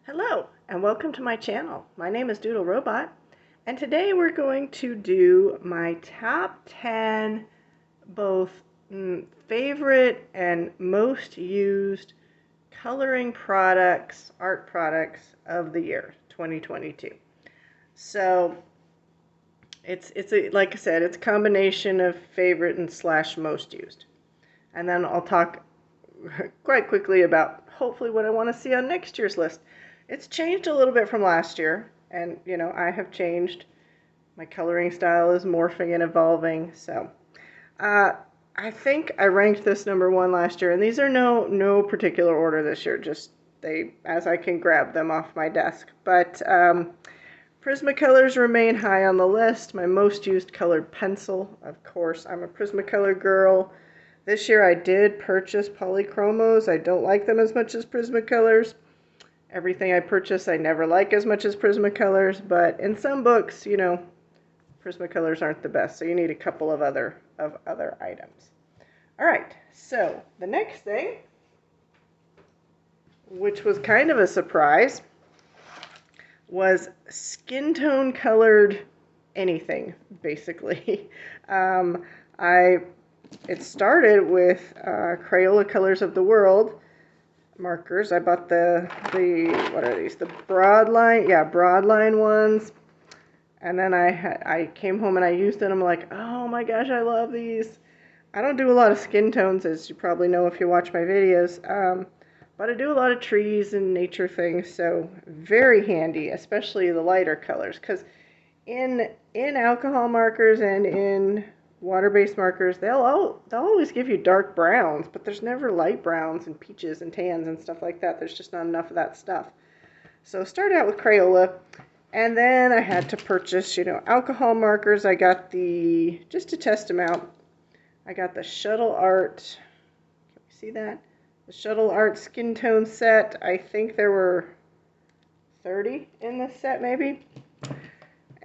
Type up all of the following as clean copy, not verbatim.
Hello and welcome to my channel. My name is Doodle Robot and today we're going to do my top 10 both favorite and most used coloring products, art products of the year 2022. So like I said, it's a combination of favorite and slash most used. And then I'll talk quite quickly about hopefully what I want to see on next year's list. It's changed a little bit from last year, and I have changed. My coloring style is morphing and evolving, so I think I ranked this number one last year, and these are no particular order this year, just as I can grab them off my desk. But Prismacolors remain high on the list. My most used colored pencil, of course. I'm a Prismacolor girl. This year I did purchase polychromos. I don't like them as much as Prismacolors. Everything I purchase I never like as much as Prismacolors, but in some books, Prismacolors aren't the best, so you need a couple of other items. All right, so the next thing, which was kind of a surprise, was skin tone colored anything, basically. It started with Crayola Colors of the World markers. I bought the what are these? The broadline, yeah, broadline ones. And then I came home and I used it. And I'm like, oh my gosh, I love these. I don't do a lot of skin tones, as you probably know if you watch my videos. But I do a lot of trees and nature things, so very handy, especially the lighter colors. Because in alcohol markers and in water-based markers, they'll always give you dark browns, but there's never light browns and peaches and tans and stuff like that. There's just not enough of that stuff. So started out with Crayola, and then I had to purchase, alcohol markers. I got just to test them out, I got the Shuttle Art. Can you see that? The Shuttle Art skin tone set. I think there were 30 in this set, maybe.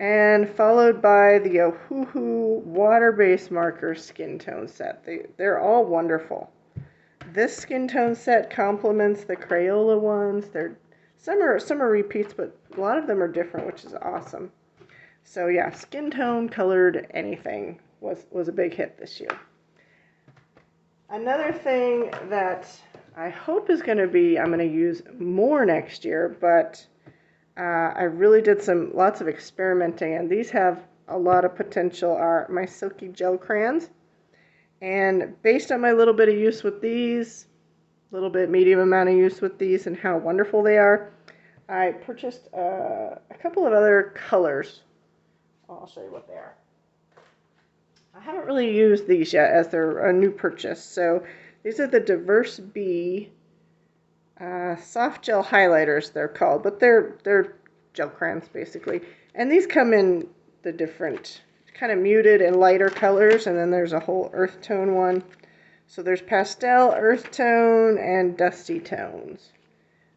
And followed by the Ohuhu water-based marker skin tone set. They're all wonderful. This skin tone set complements the Crayola ones. Some are repeats, but a lot of them are different, which is awesome. So yeah, skin tone colored anything was a big hit this year. Another thing that I hope is going to be, I'm going to use more next year, but I really did lots of experimenting, and these have a lot of potential, are my silky gel crayons. And based on my little bit of use with these, medium amount of use with these, and how wonderful they are, I purchased a couple of other colors. I'll show you what they are. I haven't really used these yet, as they're a new purchase. So these are the Diverse B soft gel highlighters, they're called, but they're gel crayons basically. And these come in the different kind of muted and lighter colors, and then there's a whole earth tone one. So there's pastel, earth tone, and dusty tones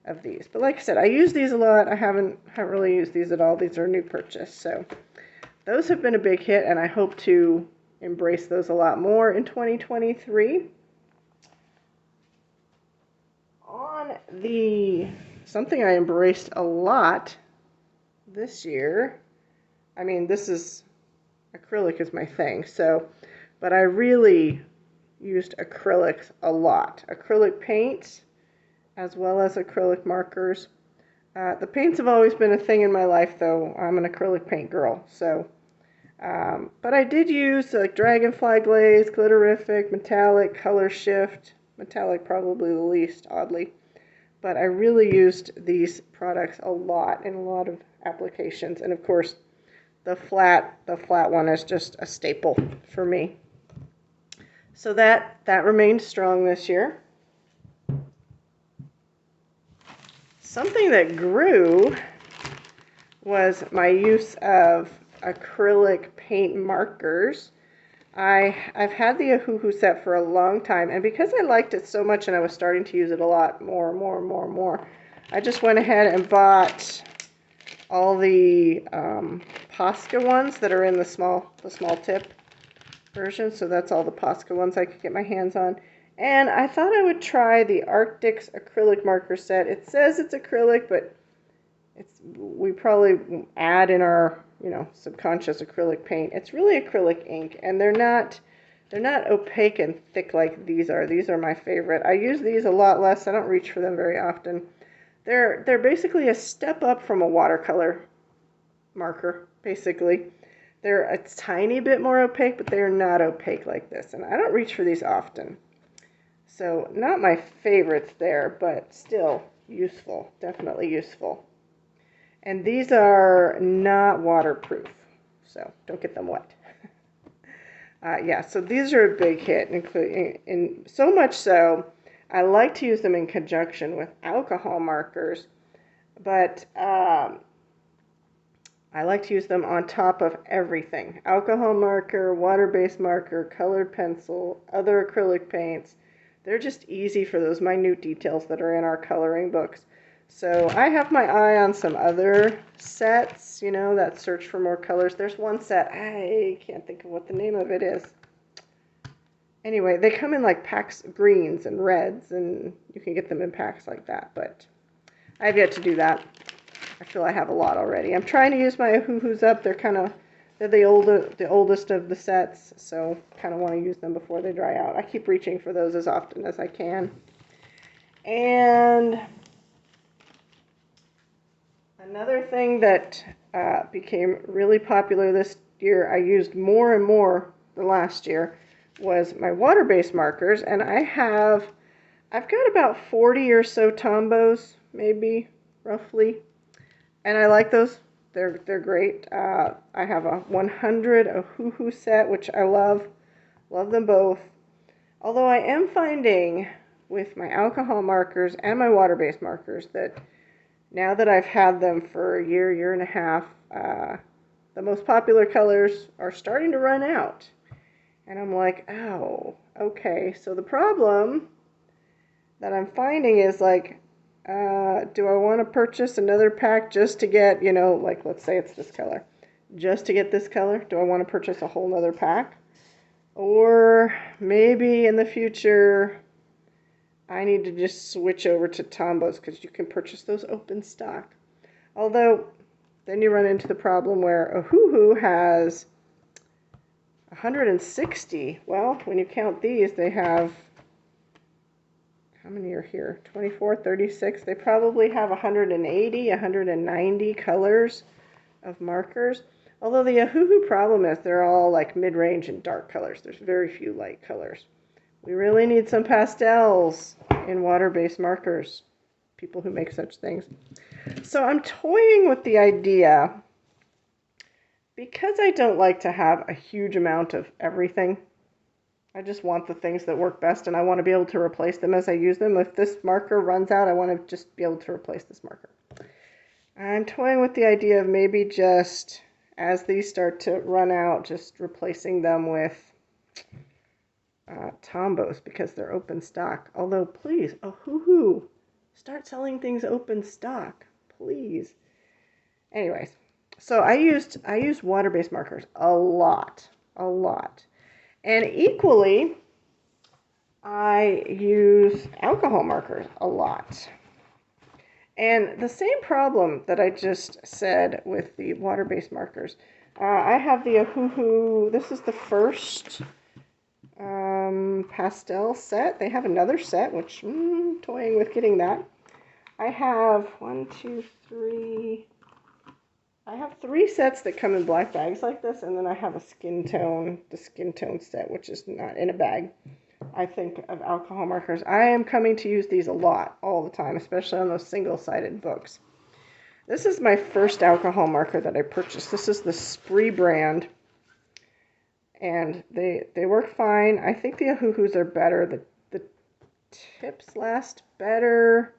of these. But like I said, I use these a lot. I haven't really used these at all. These are a new purchase. So those have been a big hit, and I hope to embrace those a lot more in 2023. Something I embraced a lot this year, I mean, acrylic is my thing, but I really used acrylics a lot. Acrylic paints, as well as acrylic markers. The paints have always been a thing in my life, though. I'm an acrylic paint girl, so. But I did use like Dragonfly Glaze, Glitterific, Metallic, Color Shift. Metallic probably the least, oddly. But I really used these products a lot in a lot of applications. And of course, the flat one is just a staple for me. So that remained strong this year. Something that grew was my use of acrylic paint markers. I've had the Ohuhu set for a long time, and because I liked it so much and I was starting to use it a lot more, I just went ahead and bought all the Posca ones that are in the small tip version. So that's all the Posca ones I could get my hands on. And I thought I would try the Arctic's acrylic marker set. It says it's acrylic, but we probably add in our, subconscious acrylic paint. It's really acrylic ink, and they're not opaque and thick like these are. These are my favorite. I use these a lot less. I don't reach for them very often. They're basically a step up from a watercolor marker, basically. They're a tiny bit more opaque, but they're not opaque like this, and I don't reach for these often. So not my favorites there, but still useful, definitely useful. And these are not waterproof, so don't get them wet. Yeah, so these are a big hit, including so much so, I like to use them in conjunction with alcohol markers, but I like to use them on top of everything. Alcohol marker, water-based marker, colored pencil, other acrylic paints. They're just easy for those minute details that are in our coloring books. So I have my eye on some other sets, that search for more colors. There's one set, I can't think of what the name of it is. Anyway, they come in like packs of greens and reds, and you can get them in packs like that, but I've yet to do that. I feel I have a lot already. I'm trying to use my Ohuhus up. They're the oldest of the sets, so kind of want to use them before they dry out. I keep reaching for those as often as I can. And another thing that became really popular this year, I used more and more than last year, was my water-based markers, and I've got about 40 or so Tombos, maybe, roughly, and I like those. They're great. I have a 100 Ohuhu set, which I love them both. Although I am finding with my alcohol markers and my water-based markers that now that I've had them for a year and a half, the most popular colors are starting to run out. And I'm like, oh, okay. So the problem that I'm finding is like, do I want to purchase another pack just to get, like let's say it's this color, just to get this color? Do I want to purchase a whole nother pack? Or maybe in the future, I need to just switch over to Tombos because you can purchase those open stock. Although, then you run into the problem where Ohuhu has 160. Well, when you count these, they have, how many are here? 24, 36. They probably have 180, 190 colors of markers. Although the Ohuhu problem is they're all like mid-range and dark colors. There's very few light colors. We really need some pastels in water-based markers, people who make such things. So I'm toying with the idea, because I don't like to have a huge amount of everything. I just want the things that work best, and I want to be able to replace them as I use them. If this marker runs out, I want to just be able to replace this marker. I'm toying with the idea of maybe just, as these start to run out, just replacing them with Tombos because they're open stock. Although, please, Ohuhu, start selling things open stock, please. Anyways, so I used water-based markers a lot. And equally, I use alcohol markers a lot. And the same problem that I just said with the water-based markers. I have the Ohuhu, this is the first pastel set. They have another set, which toying with getting that. I have I have 3 sets that come in black bags like this, and then I have the skin tone set, which is not in a bag. I think of alcohol markers. I am coming to use these a lot, all the time, especially on those single-sided books. This is my first alcohol marker that I purchased. This is the Spree brand, and they work fine. I think the Ohuhus are better. The tips last better,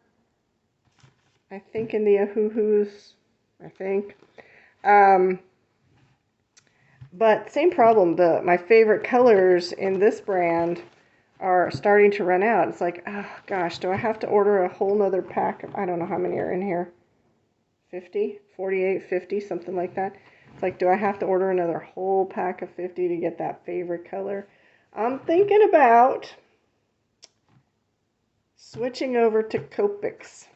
I think, in the Ohuhus, I think. But same problem. My favorite colors in this brand are starting to run out. It's like, oh gosh, do I have to order a whole nother pack? I don't know how many are in here. 50, 48, 50, something like that. It's like, do I have to order another whole pack of 50 to get that favorite color? I'm thinking about switching over to Copics.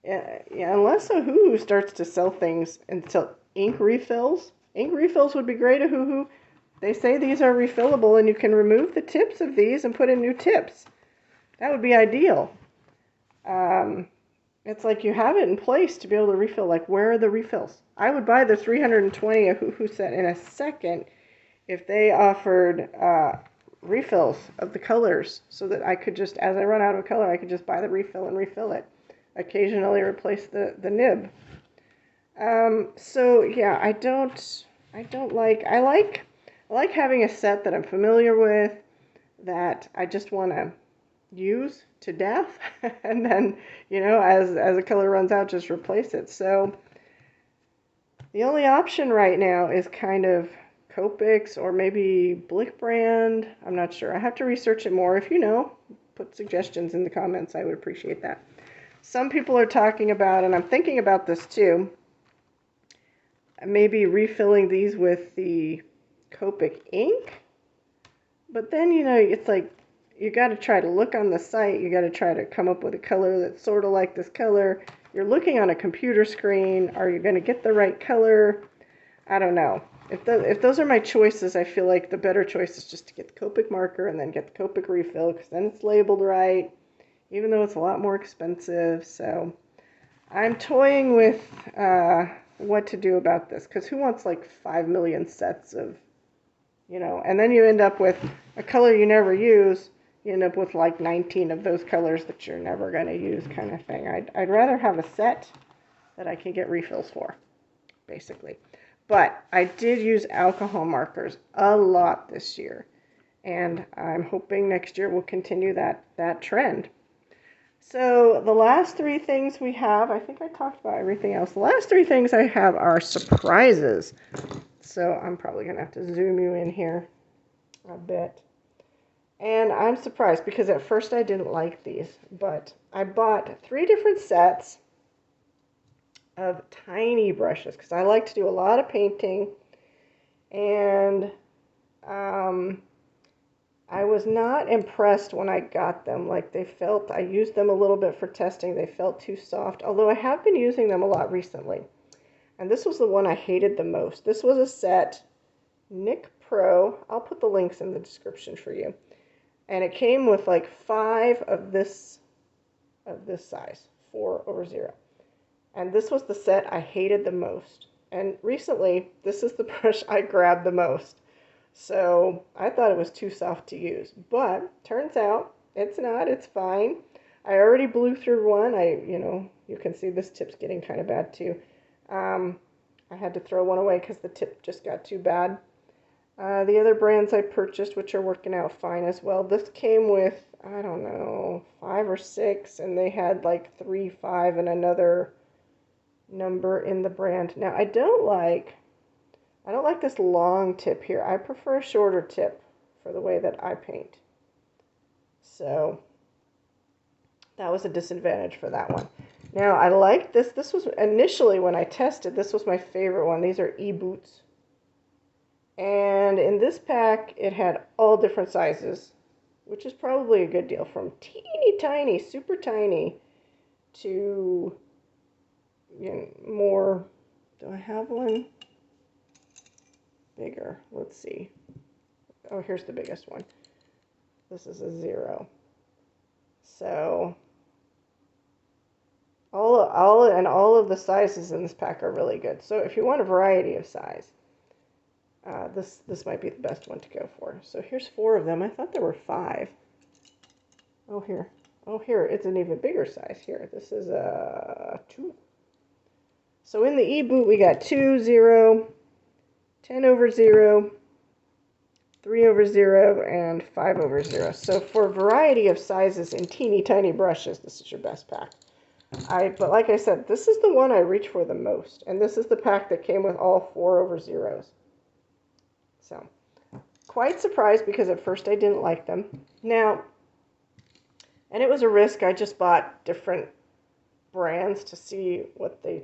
Yeah, unless Ohuhu starts to sell things and sell ink refills. Ink refills would be great at Ohuhu. They say these are refillable and you can remove the tips of these and put in new tips. That would be ideal. It's like you have it in place to be able to refill. Like, where are the refills? I would buy the 320 Ohuhu set in a second if they offered refills of the colors so that I could just, as I run out of a color, I could just buy the refill and refill it. Occasionally replace the nib. So yeah, I like having a set that I'm familiar with, that I just want to use to death, and then, as a color runs out, just replace it. So the only option right now is kind of Copics or maybe Blick brand. I'm not sure. I have to research it more. If you know, put suggestions in the comments. I would appreciate that. Some people are talking about, and I'm thinking about this too, maybe refilling these with the Copic ink. But then, it's like, you got to try to look on the site. You got to try to come up with a color that's sort of like this color. You're looking on a computer screen. Are you going to get the right color? I don't know. If those are my choices, I feel like the better choice is just to get the Copic marker and then get the Copic refill, because then it's labeled right, even though it's a lot more expensive. So I'm toying with what to do about this, because who wants like 5 million sets of, and then you end up with a color you never use. You end up with like 19 of those colors that you're never going to use, kind of thing. I'd rather have a set that I can get refills for, basically. But I did use alcohol markers a lot this year, and I'm hoping next year we'll continue that trend. So the last three things we have, I think I talked about everything else. The last three things I have are surprises. So I'm probably going to have to zoom you in here a bit. And I'm surprised because at first I didn't like these, but I bought 3 different sets of tiny brushes because I like to do a lot of painting, and I was not impressed when I got them. Like, I used them a little bit for testing. They felt too soft, although I have been using them a lot recently. And this was the one I hated the most. This was a set, Nick Pro. I'll put the links in the description for you. And it came with like 5 of this size, 4/0. And this was the set I hated the most. And recently, this is the brush I grabbed the most. So I thought it was too soft to use. But turns out it's not. It's fine. I already blew through one. You can see this tip's getting kind of bad too. I had to throw one away because the tip just got too bad. The other brands I purchased, which are working out fine as well, this came with, I don't know, 5 or 6, and they had like 3, 5, and another number in the brand. Now, I don't like this long tip here. I prefer a shorter tip for the way that I paint. So that was a disadvantage for that one. Now, I like this. This was initially, when I tested, this was my favorite one. These are e-boots. And in this pack, it had all different sizes, which is probably a good deal, from teeny tiny, super tiny, to more. Do I have one? Bigger. Let's see. Oh, here's the biggest one. This is a 0. So all of the sizes in this pack are really good. So if you want a variety of size, this might be the best one to go for. So here's 4 of them. I thought there were 5. Oh, here. Oh, here. It's an even bigger size here. This is a 2. So in the e-boot, we got 2, 0, 10/0, 3/0, and 5/0. So for a variety of sizes in teeny tiny brushes, this is your best pack. But like I said, this is the one I reach for the most. And this is the pack that came with all 4/0s. So, quite surprised because at first I didn't like them. Now, and it was a risk. I just bought different brands to see what they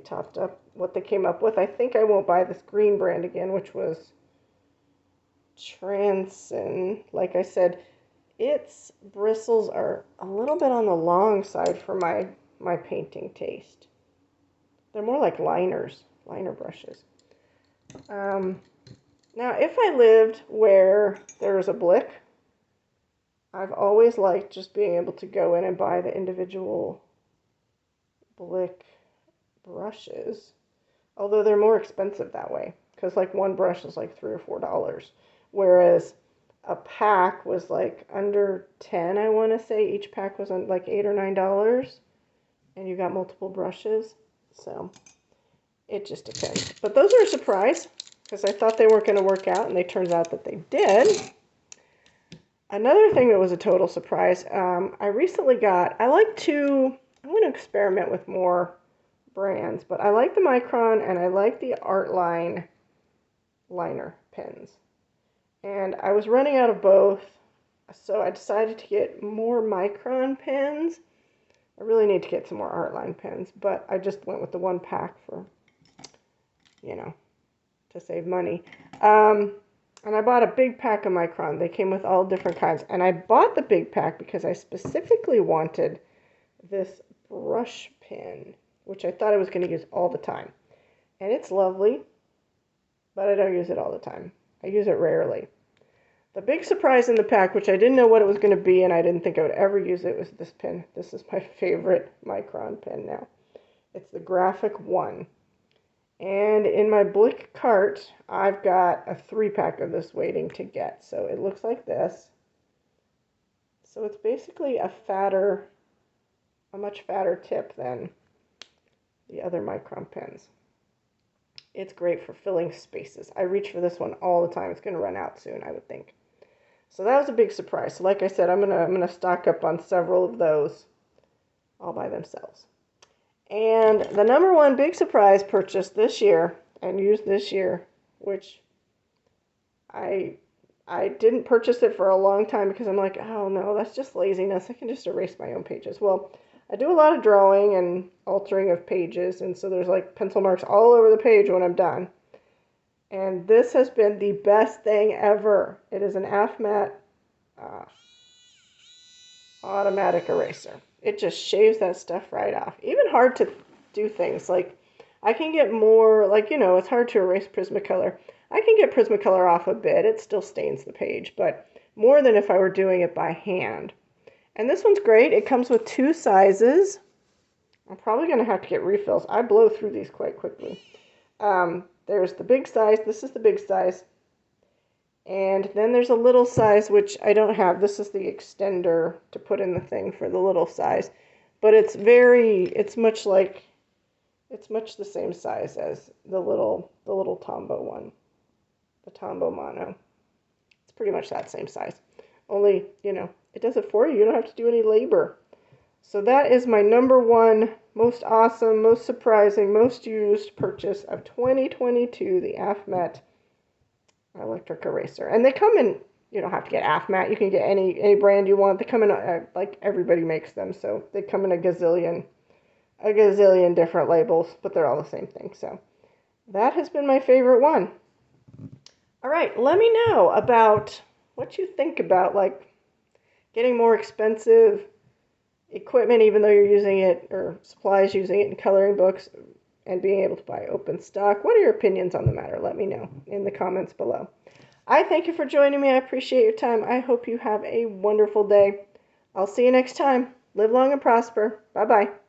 came up with. I think I won't buy this green brand again, which was Transin. Like I said, its bristles are a little bit on the long side for my painting taste. They're more like liners, liner brushes. Now, if I lived where there was a blick, I've always liked just being able to go in and buy the individual blick brushes, although they're more expensive that way, because like one brush is like $3 or $4, whereas a pack was like under 10, I want to say. Each pack was on like $8 or $9, and you got multiple brushes, so it just depends. But those are a surprise, because I thought they weren't going to work out, and it turns out that they did. Another thing that was a total surprise, I recently got, I'm going to experiment with more brands, but I like the Micron and I like the Artline liner pens. And I was running out of both, so I decided to get more Micron pens. I really need to get some more Artline pens, but I just went with the one pack for, to save money. And I bought a big pack of Micron. They came with all different kinds. And I bought the big pack because I specifically wanted this brush pen, which I thought I was going to use all the time. And it's lovely, but I don't use it all the time. I use it rarely. The big surprise in the pack, which I didn't know what it was going to be and I didn't think I would ever use it, was this pen. This is my favorite Micron pen now. It's the Graphic 1. And in my blick cart, I've got a 3-pack of this waiting to get. So it looks like this. So it's basically a much fatter tip than the other Micron pens. It's great for filling spaces. I reach for this one all the time. It's going to run out soon, I would think. So that was a big surprise. So like I said, I'm gonna stock up on several of those all by themselves. And the number one big surprise purchase this year and used this year, which I didn't purchase it for a long time because I'm like, oh no, that's just laziness. I can just erase my own pages. Well, I do a lot of drawing and altering of pages, and so there's like pencil marks all over the page when I'm done. And this has been the best thing ever. It is an AFMAT automatic eraser. It just shaves that stuff right off. Even hard to do things like I can get more, like, it's hard to erase Prismacolor. I can get Prismacolor off a bit. It still stains the page, but more than if I were doing it by hand. And this one's great. It comes with 2 sizes. I'm probably going to have to get refills. I blow through these quite quickly. There's the big size. This is the big size. And then there's a little size, which I don't have. This is the extender to put in the thing for the little size. But it's much the same size as the little Tombow one. The Tombow Mono. It's pretty much that same size. Only, it does it for you. You don't have to do any labor. So that is my number one most awesome, most surprising, most used purchase of 2022, the AFMAT electric eraser. And they come in, you don't have to get AFMAT. You can get any brand you want. They come in, like everybody makes them. So they come in a gazillion different labels, but they're all the same thing. So that has been my favorite one. All right, let me know about what you think about like getting more expensive equipment, even though you're using it, or supplies using it in coloring books, and being able to buy open stock. What are your opinions on the matter? Let me know in the comments below. I thank you for joining me. I appreciate your time. I hope you have a wonderful day. I'll see you next time. Live long and prosper. Bye-bye.